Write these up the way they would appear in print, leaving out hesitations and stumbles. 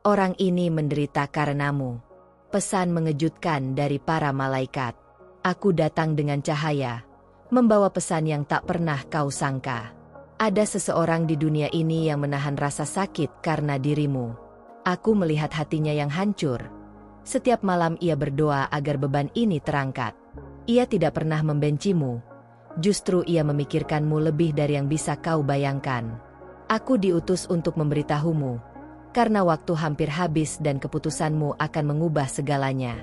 Orang ini menderita karenamu. Pesan mengejutkan dari para malaikat. Aku datang dengan cahaya, membawa pesan yang tak pernah kau sangka. Ada seseorang di dunia ini yang menahan rasa sakit karena dirimu. Aku melihat hatinya yang hancur. Setiap malam ia berdoa agar beban ini terangkat. Ia tidak pernah membencimu. Justru ia memikirkanmu lebih dari yang bisa kau bayangkan. Aku diutus untuk memberitahumu, karena waktu hampir habis dan keputusanmu akan mengubah segalanya.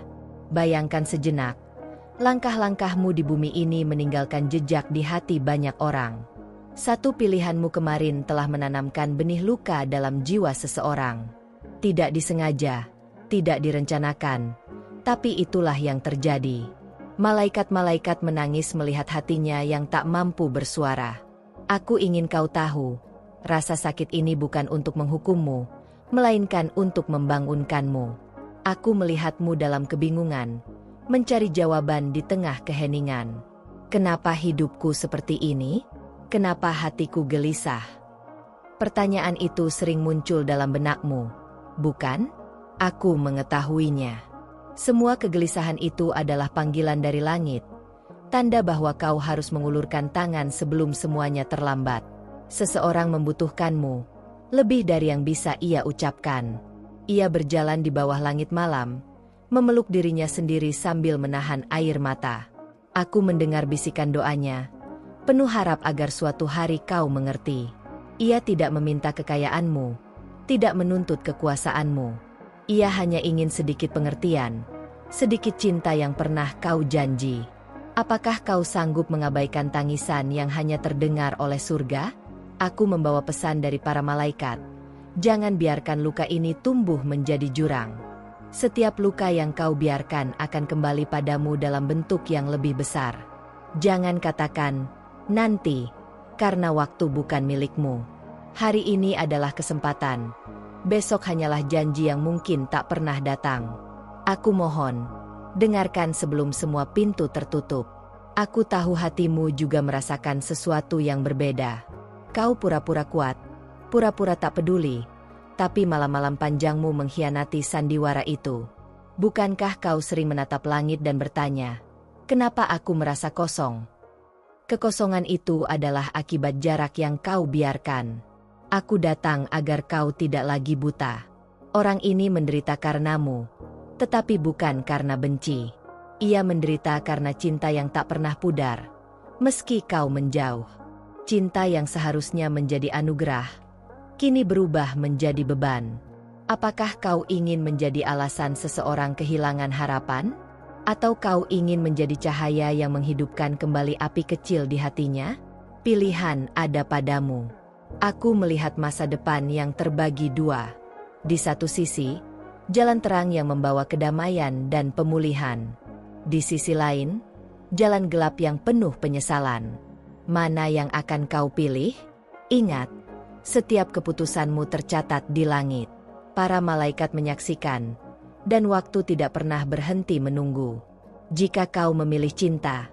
Bayangkan sejenak, langkah-langkahmu di bumi ini meninggalkan jejak di hati banyak orang. Satu pilihanmu kemarin telah menanamkan benih luka dalam jiwa seseorang. Tidak disengaja, tidak direncanakan, tapi itulah yang terjadi. Malaikat-malaikat menangis melihat hatinya yang tak mampu bersuara. Aku ingin kau tahu, rasa sakit ini bukan untuk menghukummu, melainkan untuk membangunkanmu. Aku melihatmu dalam kebingungan, mencari jawaban di tengah keheningan. Kenapa hidupku seperti ini? Kenapa hatiku gelisah? Pertanyaan itu sering muncul dalam benakmu, bukan? Aku mengetahuinya. Semua kegelisahan itu adalah panggilan dari langit, tanda bahwa kau harus mengulurkan tangan sebelum semuanya terlambat. Seseorang membutuhkanmu, lebih dari yang bisa ia ucapkan. Ia berjalan di bawah langit malam, memeluk dirinya sendiri sambil menahan air mata. Aku mendengar bisikan doanya, penuh harap agar suatu hari kau mengerti. Ia tidak meminta kekayaanmu, tidak menuntut kekuasaanmu. Ia hanya ingin sedikit pengertian, sedikit cinta yang pernah kau janji. Apakah kau sanggup mengabaikan tangisan yang hanya terdengar oleh surga? Aku membawa pesan dari para malaikat. Jangan biarkan luka ini tumbuh menjadi jurang. Setiap luka yang kau biarkan akan kembali padamu dalam bentuk yang lebih besar. Jangan katakan, nanti, karena waktu bukan milikmu. Hari ini adalah kesempatan. Besok hanyalah janji yang mungkin tak pernah datang. Aku mohon, dengarkan sebelum semua pintu tertutup. Aku tahu hatimu juga merasakan sesuatu yang berbeda. Kau pura-pura kuat, pura-pura tak peduli, tapi malam-malam panjangmu mengkhianati sandiwara itu. Bukankah kau sering menatap langit dan bertanya, kenapa aku merasa kosong? Kekosongan itu adalah akibat jarak yang kau biarkan. Aku datang agar kau tidak lagi buta. Orang ini menderita karenamu, tetapi bukan karena benci. Ia menderita karena cinta yang tak pernah pudar, meski kau menjauh. Cinta yang seharusnya menjadi anugerah, kini berubah menjadi beban. Apakah kau ingin menjadi alasan seseorang kehilangan harapan? Atau kau ingin menjadi cahaya yang menghidupkan kembali api kecil di hatinya? Pilihan ada padamu. Aku melihat masa depan yang terbagi dua. Di satu sisi, jalan terang yang membawa kedamaian dan pemulihan. Di sisi lain, jalan gelap yang penuh penyesalan. Mana yang akan kau pilih? Ingat, setiap keputusanmu tercatat di langit. Para malaikat menyaksikan, dan waktu tidak pernah berhenti menunggu. Jika kau memilih cinta,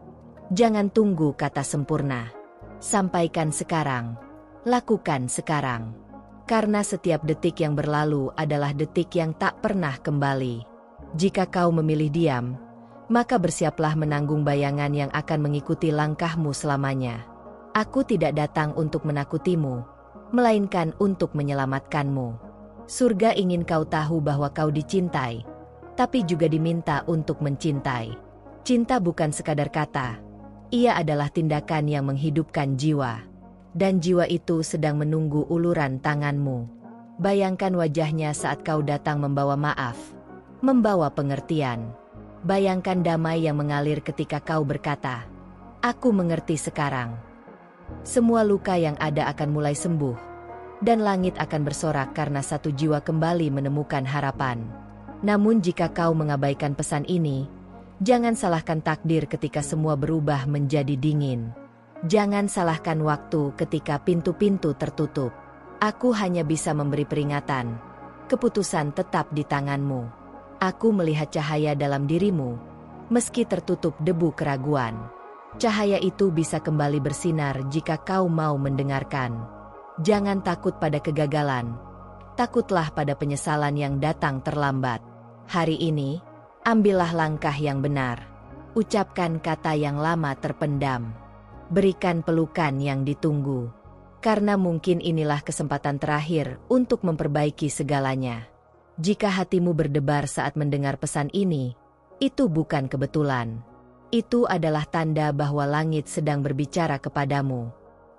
jangan tunggu kata sempurna. Sampaikan sekarang. Lakukan sekarang. Karena setiap detik yang berlalu adalah detik yang tak pernah kembali. Jika kau memilih diam, maka bersiaplah menanggung bayangan yang akan mengikuti langkahmu selamanya. Aku tidak datang untuk menakutimu, melainkan untuk menyelamatkanmu. Surga ingin kau tahu bahwa kau dicintai, tapi juga diminta untuk mencintai. Cinta bukan sekadar kata, ia adalah tindakan yang menghidupkan jiwa. Dan jiwa itu sedang menunggu uluran tanganmu. Bayangkan wajahnya saat kau datang membawa maaf, membawa pengertian. Bayangkan damai yang mengalir ketika kau berkata, "Aku mengerti sekarang." Semua luka yang ada akan mulai sembuh, dan langit akan bersorak karena satu jiwa kembali menemukan harapan. Namun jika kau mengabaikan pesan ini, jangan salahkan takdir ketika semua berubah menjadi dingin. Jangan salahkan waktu ketika pintu-pintu tertutup. Aku hanya bisa memberi peringatan. Keputusan tetap di tanganmu. Aku melihat cahaya dalam dirimu, meski tertutup debu keraguan. Cahaya itu bisa kembali bersinar jika kau mau mendengarkan. Jangan takut pada kegagalan, Takutlah pada penyesalan yang datang terlambat. Hari ini, ambillah langkah yang benar. Ucapkan kata yang lama terpendam. Berikan pelukan yang ditunggu. Karena mungkin inilah kesempatan terakhir untuk memperbaiki segalanya. Jika hatimu berdebar saat mendengar pesan ini, itu bukan kebetulan. Itu adalah tanda bahwa langit sedang berbicara kepadamu.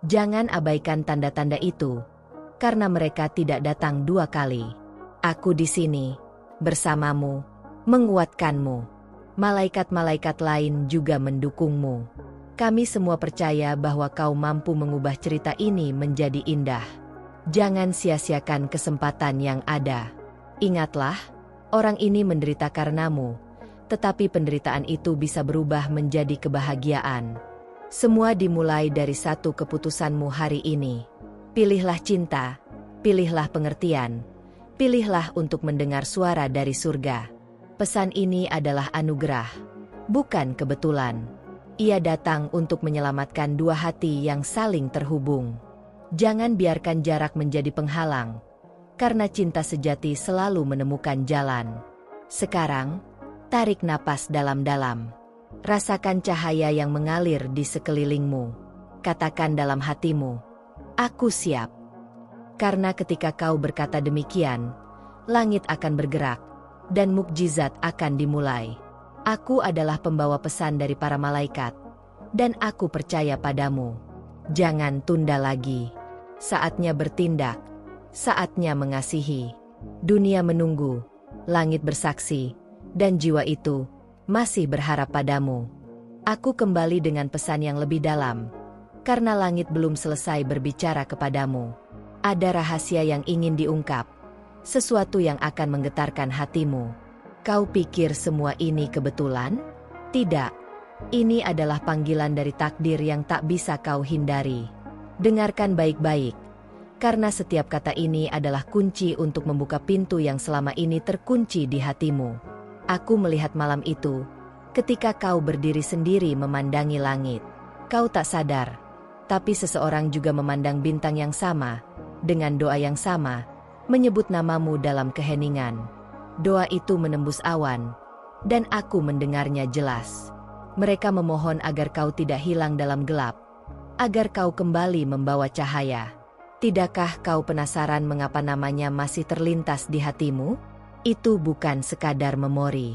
Jangan abaikan tanda-tanda itu, karena mereka tidak datang dua kali. Aku di sini, bersamamu, menguatkanmu. Malaikat-malaikat lain juga mendukungmu. Kami semua percaya bahwa kau mampu mengubah cerita ini menjadi indah. Jangan sia-siakan kesempatan yang ada. Ingatlah, orang ini menderita karenamu, tetapi penderitaan itu bisa berubah menjadi kebahagiaan. Semua dimulai dari satu keputusanmu hari ini. Pilihlah cinta, pilihlah pengertian, pilihlah untuk mendengar suara dari surga. Pesan ini adalah anugerah, bukan kebetulan. Ia datang untuk menyelamatkan dua hati yang saling terhubung. Jangan biarkan jarak menjadi penghalang, karena cinta sejati selalu menemukan jalan. Sekarang, tarik napas dalam-dalam. Rasakan cahaya yang mengalir di sekelilingmu. Katakan dalam hatimu, "Aku siap." Karena ketika kau berkata demikian, langit akan bergerak, dan mukjizat akan dimulai. Aku adalah pembawa pesan dari para malaikat, dan aku percaya padamu. Jangan tunda lagi. Saatnya bertindak, saatnya mengasihi. Dunia menunggu, langit bersaksi, dan jiwa itu masih berharap padamu. Aku kembali dengan pesan yang lebih dalam, karena langit belum selesai berbicara kepadamu. Ada rahasia yang ingin diungkap, sesuatu yang akan menggetarkan hatimu. Kau pikir semua ini kebetulan? Tidak. Ini adalah panggilan dari takdir yang tak bisa kau hindari. Dengarkan baik-baik, karena setiap kata ini adalah kunci untuk membuka pintu yang selama ini terkunci di hatimu. Aku melihat malam itu, ketika kau berdiri sendiri memandangi langit. Kau tak sadar, tapi seseorang juga memandang bintang yang sama, dengan doa yang sama, menyebut namamu dalam keheningan. Doa itu menembus awan, dan aku mendengarnya jelas. Mereka memohon agar kau tidak hilang dalam gelap, agar kau kembali membawa cahaya. Tidakkah kau penasaran mengapa namanya masih terlintas di hatimu? Itu bukan sekadar memori.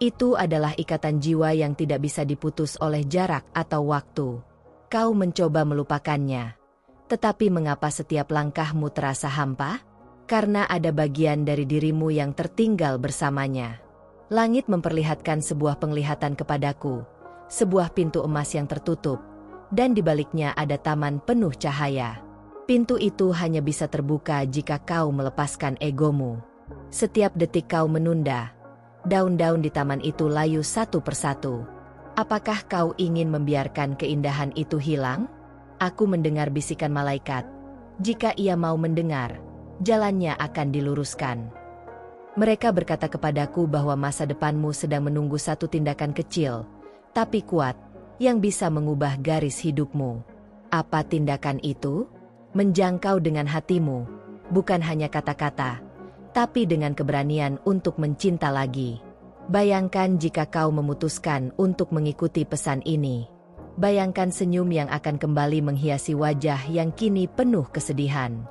Itu adalah ikatan jiwa yang tidak bisa diputus oleh jarak atau waktu. Kau mencoba melupakannya, tetapi mengapa setiap langkahmu terasa hampa? Karena ada bagian dari dirimu yang tertinggal bersamanya. Langit memperlihatkan sebuah penglihatan kepadaku, sebuah pintu emas yang tertutup, dan di baliknya ada taman penuh cahaya. Pintu itu hanya bisa terbuka jika kau melepaskan egomu. Setiap detik kau menunda, daun-daun di taman itu layu satu persatu. Apakah kau ingin membiarkan keindahan itu hilang? Aku mendengar bisikan malaikat. Jika ia mau mendengar, jalannya akan diluruskan. Mereka berkata kepadaku bahwa masa depanmu sedang menunggu satu tindakan kecil, tapi kuat, yang bisa mengubah garis hidupmu. Apa tindakan itu? Menjangkau dengan hatimu, bukan hanya kata-kata, tapi dengan keberanian untuk mencinta lagi. Bayangkan jika kau memutuskan untuk mengikuti pesan ini. Bayangkan senyum yang akan kembali menghiasi wajah yang kini penuh kesedihan.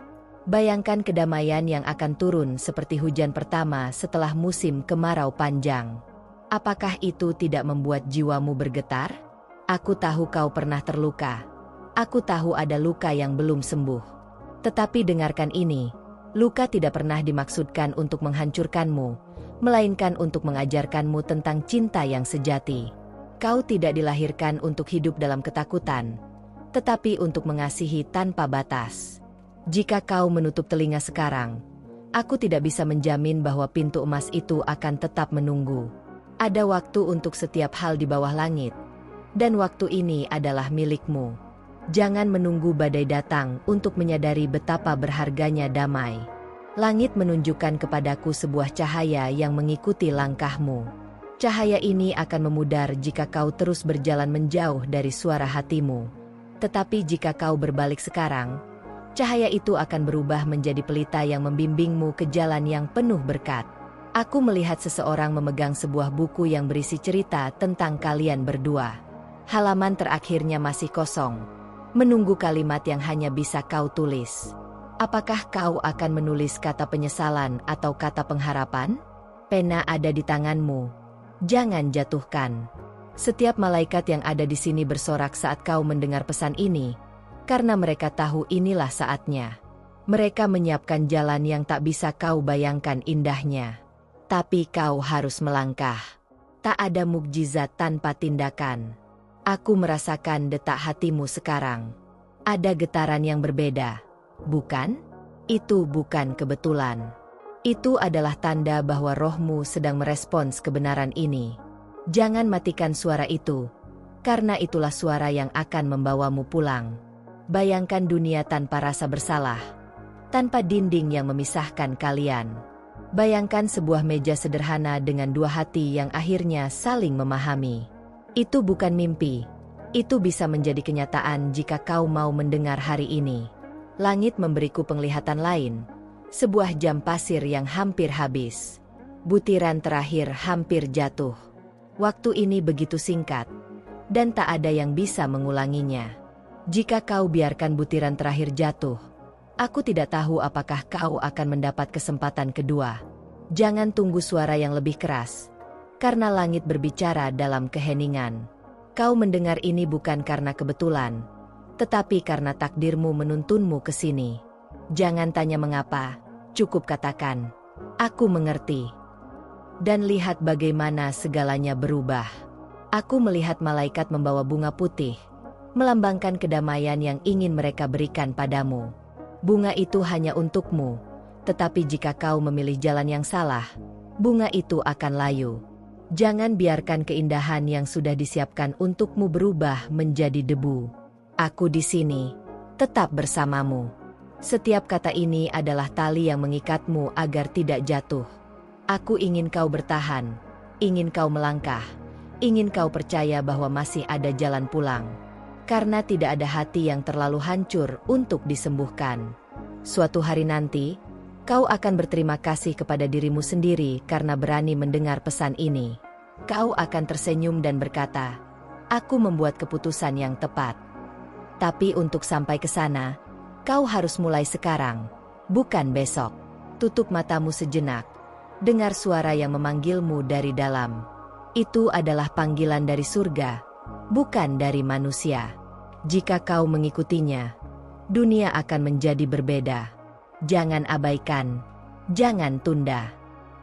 Bayangkan kedamaian yang akan turun seperti hujan pertama setelah musim kemarau panjang. Apakah itu tidak membuat jiwamu bergetar? Aku tahu kau pernah terluka. Aku tahu ada luka yang belum sembuh. Tetapi dengarkan ini, luka tidak pernah dimaksudkan untuk menghancurkanmu, melainkan untuk mengajarkanmu tentang cinta yang sejati. Kau tidak dilahirkan untuk hidup dalam ketakutan, tetapi untuk mengasihi tanpa batas. Jika kau menutup telinga sekarang, aku tidak bisa menjamin bahwa pintu emas itu akan tetap menunggu. Ada waktu untuk setiap hal di bawah langit, dan waktu ini adalah milikmu. Jangan menunggu badai datang untuk menyadari betapa berharganya damai. Langit menunjukkan kepadaku sebuah cahaya yang mengikuti langkahmu. Cahaya ini akan memudar jika kau terus berjalan menjauh dari suara hatimu. Tetapi jika kau berbalik sekarang, Cahaya itu akan berubah menjadi pelita yang membimbingmu ke jalan yang penuh berkat. Aku melihat seseorang memegang sebuah buku yang berisi cerita tentang kalian berdua. Halaman terakhirnya masih kosong, menunggu kalimat yang hanya bisa kau tulis. Apakah kau akan menulis kata penyesalan atau kata pengharapan? Pena ada di tanganmu. Jangan jatuhkan. Setiap malaikat yang ada di sini bersorak saat kau mendengar pesan ini, karena mereka tahu inilah saatnya. Mereka menyiapkan jalan yang tak bisa kau bayangkan indahnya. Tapi kau harus melangkah. Tak ada mukjizat tanpa tindakan. Aku merasakan detak hatimu sekarang. Ada getaran yang berbeda. Bukan? Itu bukan kebetulan. Itu adalah tanda bahwa rohmu sedang merespons kebenaran ini. Jangan matikan suara itu, karena itulah suara yang akan membawamu pulang. Bayangkan dunia tanpa rasa bersalah, tanpa dinding yang memisahkan kalian. Bayangkan sebuah meja sederhana dengan dua hati yang akhirnya saling memahami. Itu bukan mimpi. Itu bisa menjadi kenyataan jika kau mau mendengar hari ini. Langit memberiku penglihatan lain. Sebuah jam pasir yang hampir habis. Butiran terakhir hampir jatuh. Waktu ini begitu singkat, dan tak ada yang bisa mengulanginya. Jika kau biarkan butiran terakhir jatuh, aku tidak tahu apakah kau akan mendapat kesempatan kedua. Jangan tunggu suara yang lebih keras, karena langit berbicara dalam keheningan. Kau mendengar ini bukan karena kebetulan, tetapi karena takdirmu menuntunmu ke sini. Jangan tanya mengapa, cukup katakan, aku mengerti. Dan lihat bagaimana segalanya berubah. Aku melihat malaikat membawa bunga putih, melambangkan kedamaian yang ingin mereka berikan padamu. Bunga itu hanya untukmu, tetapi jika kau memilih jalan yang salah, bunga itu akan layu. Jangan biarkan keindahan yang sudah disiapkan untukmu berubah menjadi debu. Aku di sini, tetap bersamamu. Setiap kata ini adalah tali yang mengikatmu agar tidak jatuh. Aku ingin kau bertahan, ingin kau melangkah, ingin kau percaya bahwa masih ada jalan pulang. Karena tidak ada hati yang terlalu hancur untuk disembuhkan. Suatu hari nanti, kau akan berterima kasih kepada dirimu sendiri karena berani mendengar pesan ini. Kau akan tersenyum dan berkata, aku membuat keputusan yang tepat. Tapi untuk sampai ke sana, kau harus mulai sekarang, bukan besok. Tutup matamu sejenak. Dengar suara yang memanggilmu dari dalam. Itu adalah panggilan dari surga, bukan dari manusia. Jika kau mengikutinya, dunia akan menjadi berbeda. Jangan abaikan, jangan tunda.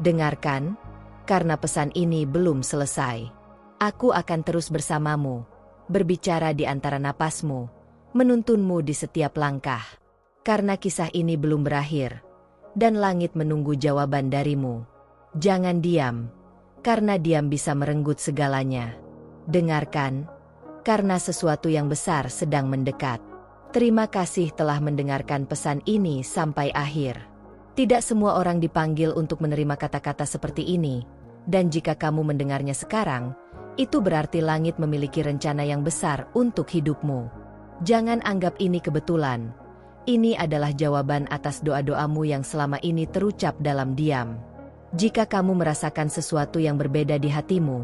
Dengarkan, karena pesan ini belum selesai. Aku akan terus bersamamu, berbicara di antara napasmu, menuntunmu di setiap langkah. Karena kisah ini belum berakhir, dan langit menunggu jawaban darimu. Jangan diam, karena diam bisa merenggut segalanya. Dengarkan, karena sesuatu yang besar sedang mendekat. Terima kasih telah mendengarkan pesan ini sampai akhir. Tidak semua orang dipanggil untuk menerima kata-kata seperti ini, dan jika kamu mendengarnya sekarang, itu berarti langit memiliki rencana yang besar untuk hidupmu. Jangan anggap ini kebetulan. Ini adalah jawaban atas doa-doamu yang selama ini terucap dalam diam. Jika kamu merasakan sesuatu yang berbeda di hatimu,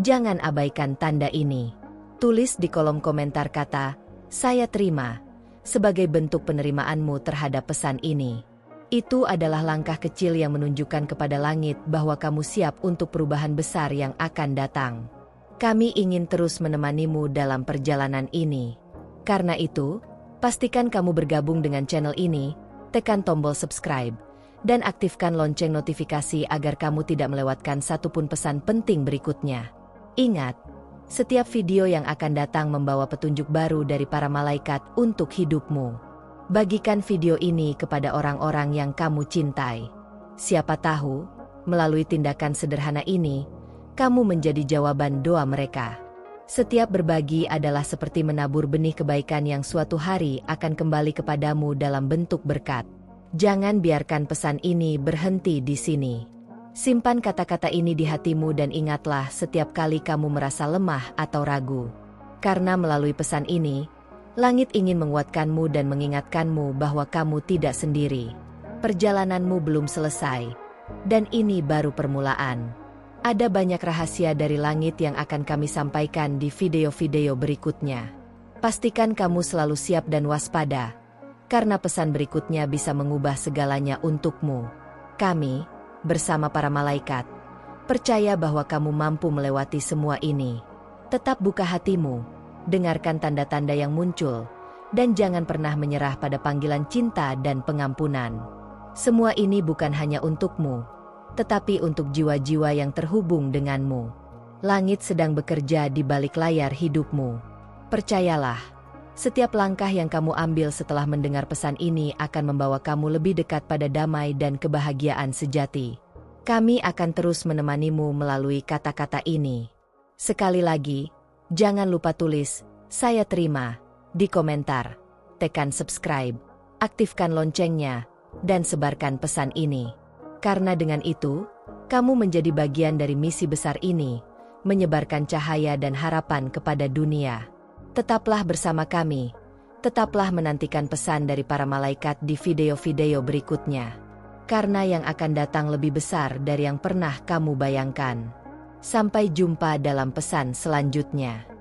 jangan abaikan tanda ini. Tulis di kolom komentar kata, saya terima, sebagai bentuk penerimaanmu terhadap pesan ini. Itu adalah langkah kecil yang menunjukkan kepada langit bahwa kamu siap untuk perubahan besar yang akan datang. Kami ingin terus menemanimu dalam perjalanan ini. Karena itu, pastikan kamu bergabung dengan channel ini, tekan tombol subscribe, dan aktifkan lonceng notifikasi agar kamu tidak melewatkan satupun pesan penting berikutnya. Ingat, setiap video yang akan datang membawa petunjuk baru dari para malaikat untuk hidupmu. Bagikan video ini kepada orang-orang yang kamu cintai. Siapa tahu, melalui tindakan sederhana ini, kamu menjadi jawaban doa mereka. Setiap berbagi adalah seperti menabur benih kebaikan yang suatu hari akan kembali kepadamu dalam bentuk berkat. Jangan biarkan pesan ini berhenti di sini. Simpan kata-kata ini di hatimu dan ingatlah setiap kali kamu merasa lemah atau ragu. Karena melalui pesan ini, Langit ingin menguatkanmu dan mengingatkanmu bahwa kamu tidak sendiri. Perjalananmu belum selesai. Dan ini baru permulaan. Ada banyak rahasia dari langit yang akan kami sampaikan di video-video berikutnya. Pastikan kamu selalu siap dan waspada, karena pesan berikutnya bisa mengubah segalanya untukmu. Kami, bersama para malaikat, percaya bahwa kamu mampu melewati semua ini. Tetap buka hatimu, dengarkan tanda-tanda yang muncul, dan jangan pernah menyerah pada panggilan cinta dan pengampunan. Semua ini bukan hanya untukmu, tetapi untuk jiwa-jiwa yang terhubung denganmu. Langit sedang bekerja di balik layar hidupmu. Percayalah, setiap langkah yang kamu ambil setelah mendengar pesan ini akan membawa kamu lebih dekat pada damai dan kebahagiaan sejati. Kami akan terus menemanimu melalui kata-kata ini. Sekali lagi, jangan lupa tulis, "Saya terima," di komentar. Tekan subscribe, aktifkan loncengnya, dan sebarkan pesan ini. Karena dengan itu, kamu menjadi bagian dari misi besar ini, menyebarkan cahaya dan harapan kepada dunia. Tetaplah bersama kami, tetaplah menantikan pesan dari para malaikat di video-video berikutnya. Karena yang akan datang lebih besar dari yang pernah kamu bayangkan. Sampai jumpa dalam pesan selanjutnya.